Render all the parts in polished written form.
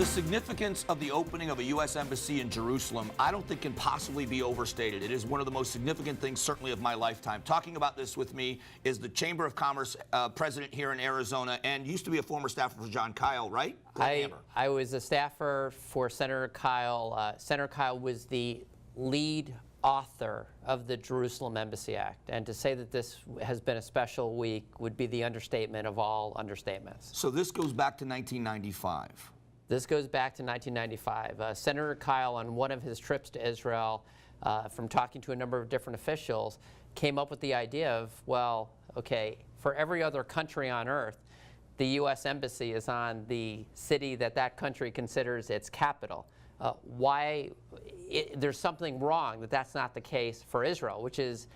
The significance of the opening of a U.S. embassy in Jerusalem, I don't think can possibly be overstated. It is one of the most significant things, certainly, of my lifetime. Talking about this with me is the Chamber of Commerce president here in Arizona, and used to be a former staffer for Jon Kyl, right? I was a staffer for Senator Kyl. Senator Kyl was the lead author of the Jerusalem Embassy Act, and to say that this has been a special week would be the understatement of all understatements. So this goes back to 1995. This goes back to 1995. Senator Kyl, on one of his trips to Israel, from talking to a number of different officials, came up with the idea of, well, okay, for every other country on earth, the U.S. Embassy is on the city that that country considers its capital. There's something wrong that that's not the case for Israel, which is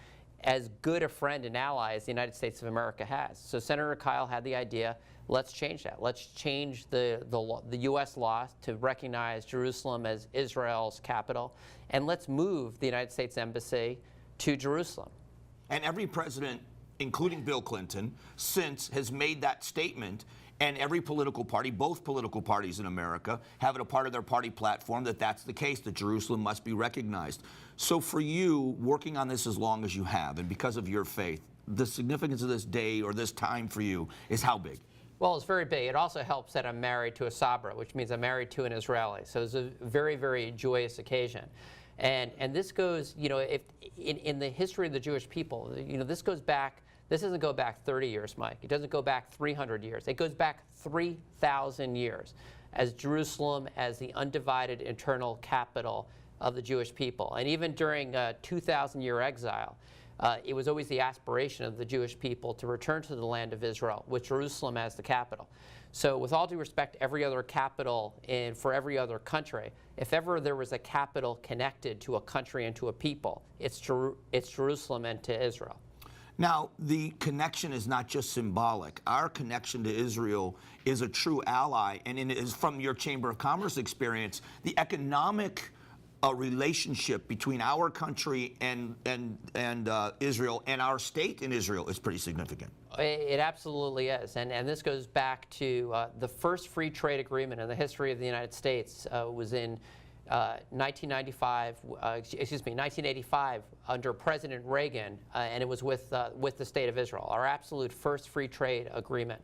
as good a friend and ally as the United States of America has. So Senator Kyl had the idea, let's change that. Let's change the U.S. law to recognize Jerusalem as Israel's capital, and let's move the United States Embassy to Jerusalem. And every president, including Bill Clinton, since has made that statement, and every political party, both political parties in America, have it a part of their party platform that that's the case, that Jerusalem must be recognized. So for you, working on this as long as you have, and because of your faith, the significance of this day or this time for you is how big? Well, it's very big. It also helps that I'm married to a Sabra, which means I'm married to an Israeli. So it's a very, very joyous occasion. And this goes, you know, if in the history of the Jewish people, you know, this doesn't go back 30 years, Mike. It doesn't go back 300 years. It goes back 3,000 years as Jerusalem as the undivided eternal capital of the Jewish people. And even during a 2,000-year exile, it was always the aspiration of the Jewish people to return to the land of Israel with Jerusalem as the capital. So with all due respect, every other capital for every other country, if ever there was a capital connected to a country and to a people, it's Jerusalem and to Israel. Now, the connection is not just symbolic. Our connection to Israel is a true ally, and it is from your Chamber of Commerce experience, the economic relationship between our country and Israel and our state in Israel is pretty significant. It absolutely is, and this goes back to the first free trade agreement in the history of the United States was in 1985 under President Reagan, and it was with the state of Israel, our absolute first free trade agreement.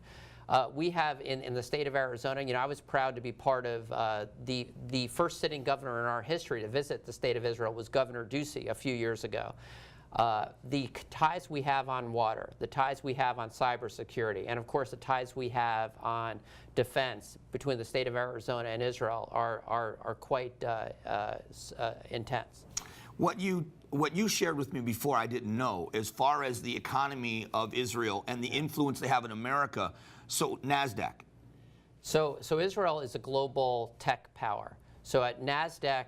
We have in the state of Arizona, you know, I was proud to be part of the first sitting governor in our history to visit the state of Israel was Governor Ducey a few years ago. The ties we have on water, the ties we have on cybersecurity, and of course the ties we have on defense between the state of Arizona and Israel are quite intense. What you shared with me before I didn't know, as far as the economy of Israel and the influence they have in America. So NASDAQ. So Israel is a global tech power. So at NASDAQ,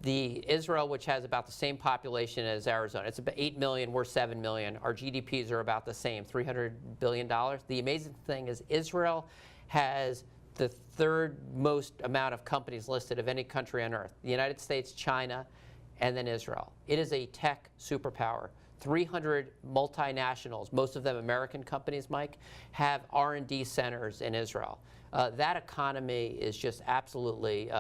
Israel, which has about the same population as Arizona, it's about 8 million, we're 7 million. Our GDPs are about the same, $300 billion. The amazing thing is Israel has the third most amount of companies listed of any country on earth. The United States, China, and then Israel. It is a tech superpower. 300 multinationals, most of them American companies, Mike, have R&D centers in Israel. That economy is just absolutely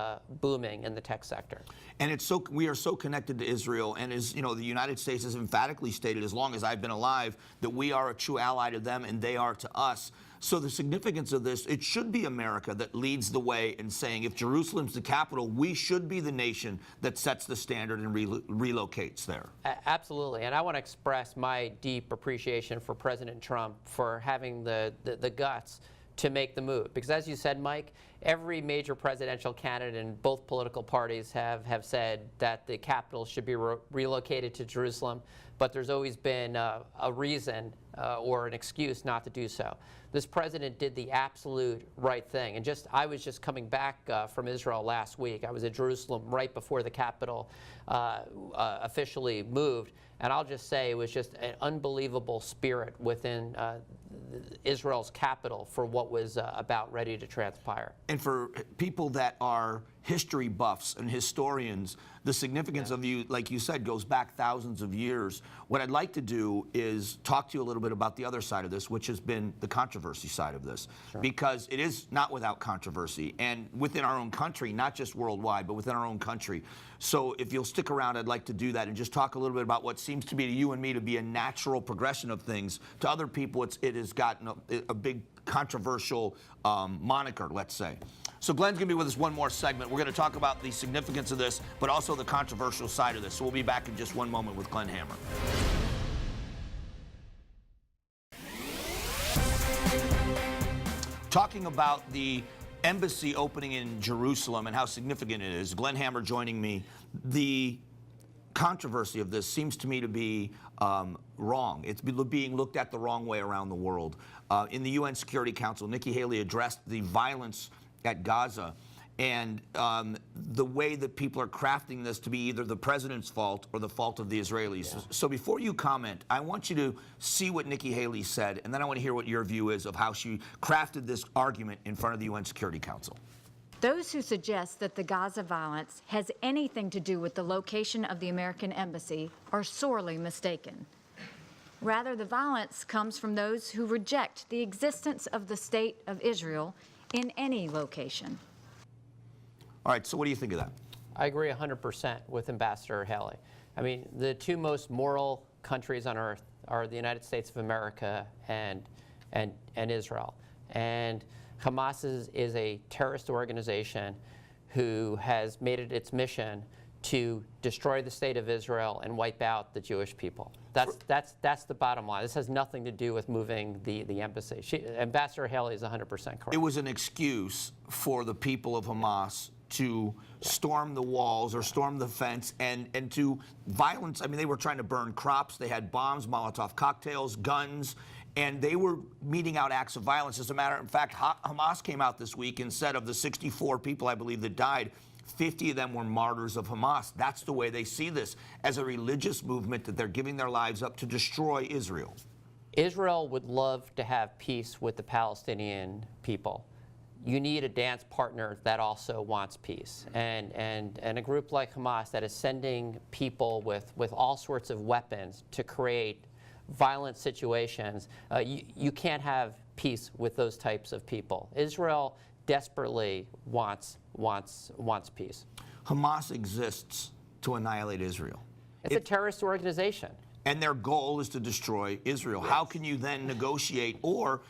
booming in the tech sector. And we are so connected to Israel, and as you know, the United States has emphatically stated, as long as I've been alive, that we are a true ally to them and they are to us. So the significance of this, it should be America that leads the way in saying, if Jerusalem's the capital, we should be the nation that sets the standard and relocates there. Absolutely, and I want to express my deep appreciation for President Trump for having the guts to make the move. Because as you said, Mike, every major presidential candidate in both political parties have said that the capital should be relocated to Jerusalem, but there's always been a reason or an excuse not to do so. This president did the absolute right thing. And I was just coming back from Israel last week. I was at Jerusalem right before the capital officially moved. And I'll just say it was just an unbelievable spirit within Israel's capital for what was about ready to transpire. And for people that are history buffs and historians, the significance of you, like you said, goes back thousands of years. What I'd like to do is talk to you a little bit about the other side of this, which has been the controversy side of this. Sure. Because it is not without controversy, and within our own country, not just worldwide, but within our own country. So if you'll stick around, I'd like to do that and just talk a little bit about what seems to be to you and me to be a natural progression of things. To other people, it has gotten a big controversial moniker, let's say. So Glenn's going to be with us one more segment. We're going to talk about the significance of this, but also the controversial side of this. So we'll be back in just one moment with Glenn Hammer. Talking about the embassy opening in Jerusalem and how significant it is. Glenn Hammer joining me. The controversy of this seems to me to be wrong. It's being looked at the wrong way around the world. In the UN Security Council, Nikki Haley addressed the violence at Gaza and the way that people are crafting this to be either the president's fault or the fault of the Israelis. Yeah. So before you comment, I want you to see what Nikki Haley said, and then I want to hear what your view is of how she crafted this argument in front of the UN Security Council. Those who suggest that the Gaza violence has anything to do with the location of the American embassy are sorely mistaken. Rather, the violence comes from those who reject the existence of the State of Israel in any location. All right, so what do you think of that? I agree 100% with Ambassador Haley. I mean, the two most moral countries on earth are the United States of America and Israel. And Hamas is a terrorist organization who has made it its mission to destroy the state of Israel and wipe out the Jewish people. That's the bottom line. This has nothing to do with moving the embassy. Ambassador Haley is 100% correct. It was an excuse for the people of Hamas to storm the walls or storm the fence and to violence. I mean, they were trying to burn crops. They had bombs, Molotov cocktails, guns, and they were meting out acts of violence. As a matter of fact, Hamas came out this week and said of the 64 people, I believe, that died, 50 of them were martyrs of Hamas. That's the way they see this, as a religious movement that they're giving their lives up to destroy Israel. Israel would love to have peace with the Palestinian people. You need a dance partner that also wants peace. And a group like Hamas that is sending people with all sorts of weapons to create violent situations, you can't have peace with those types of people. Israel desperately wants peace. Hamas exists to annihilate Israel. It's a terrorist organization. And their goal is to destroy Israel. Yes. How can you then negotiate or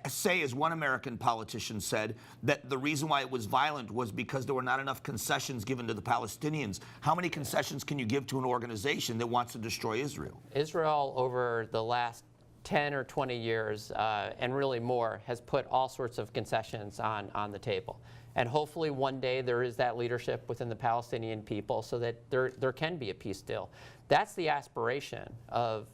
say, as one American politician said, that the reason why it was violent was because there were not enough concessions given to the Palestinians? How many concessions can you give to an organization that wants to destroy Israel? Israel, over the last 10 or 20 years, and really more, has put all sorts of concessions on the table. And hopefully one day there is that leadership within the Palestinian people so that there can be a peace deal. That's the aspiration of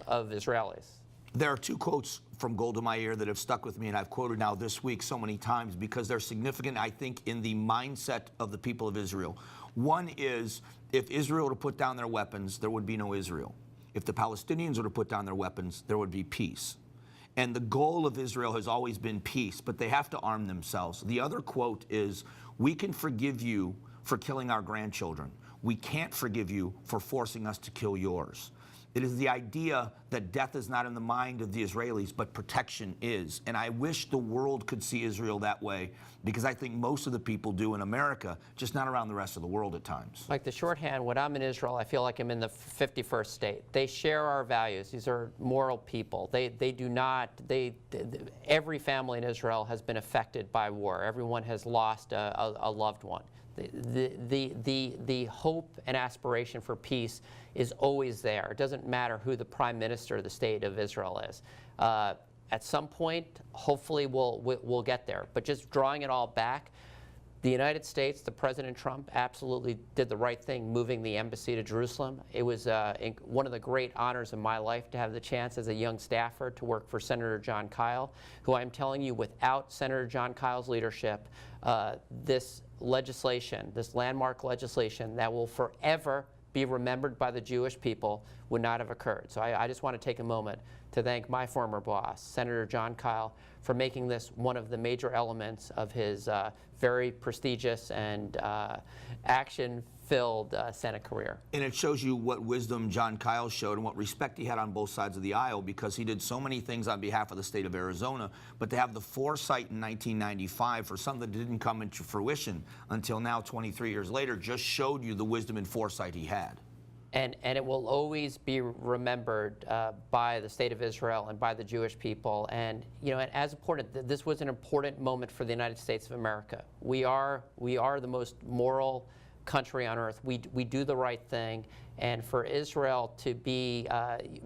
Israelis. There are two quotes from Golda Meir that have stuck with me, and I've quoted now this week so many times because they're significant, I think, in the mindset of the people of Israel. One is, if Israel were to put down their weapons, there would be no Israel. If the Palestinians were to put down their weapons, there would be peace. And the goal of Israel has always been peace, but they have to arm themselves. The other quote is, we can forgive you for killing our grandchildren. We can't forgive you for forcing us to kill yours. It is the idea that death is not in the mind of the Israelis, but protection is. And I wish the world could see Israel that way, because I think most of the people do in America, just not around the rest of the world at times. Like the shorthand, when I'm in Israel, I feel like I'm in the 51st state. They share our values. These are moral people. They do not, every family in Israel has been affected by war. Everyone has lost a loved one. The hope and aspiration for peace is always there. It doesn't matter who the prime minister of the state of Israel is. At some point, hopefully we'll get there. But just drawing it all back, the United States, the President Trump absolutely did the right thing moving the embassy to Jerusalem. It was one of the great honors of my life to have the chance as a young staffer to work for Senator Jon Kyl, who I'm telling you, without Senator Jon Kyl's leadership, this legislation, this landmark legislation that will forever be remembered by the Jewish people would not have occurred. So I just want to take a moment to thank my former boss, Senator Jon Kyl, for making this one of the major elements of his very prestigious and action-filled Senate career. And it shows you what wisdom Jon Kyl showed and what respect he had on both sides of the aisle, because he did so many things on behalf of the state of Arizona, but to have the foresight in 1995 for something that didn't come into fruition until now, 23 years later, just showed you the wisdom and foresight he had. And it will always be remembered by the state of Israel and by the Jewish people. And and as important, this was an important moment for the United States of America. We are the most moral country on earth. We do the right thing. And for Israel to be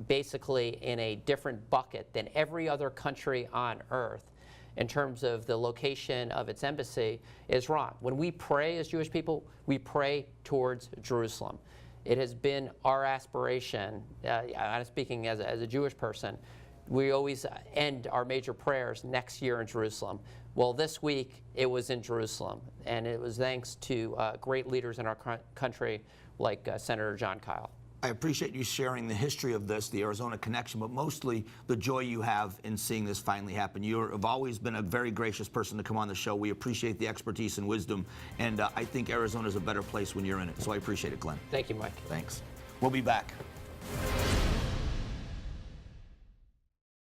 basically in a different bucket than every other country on earth in terms of the location of its embassy is wrong. When we pray as Jewish people, we pray towards Jerusalem. It has been our aspiration, I'm speaking as a Jewish person, we always end our major prayers next year in Jerusalem. Well, this week it was in Jerusalem, and it was thanks to great leaders in our country like Senator Jon Kyl. I appreciate you sharing the history of this, the Arizona connection, but mostly the joy you have in seeing this finally happen. You have always been a very gracious person to come on the show. We appreciate the expertise and wisdom, and I think Arizona is a better place when you're in it. So I appreciate it, Glenn. Thank you, Mike. Thanks. We'll be back.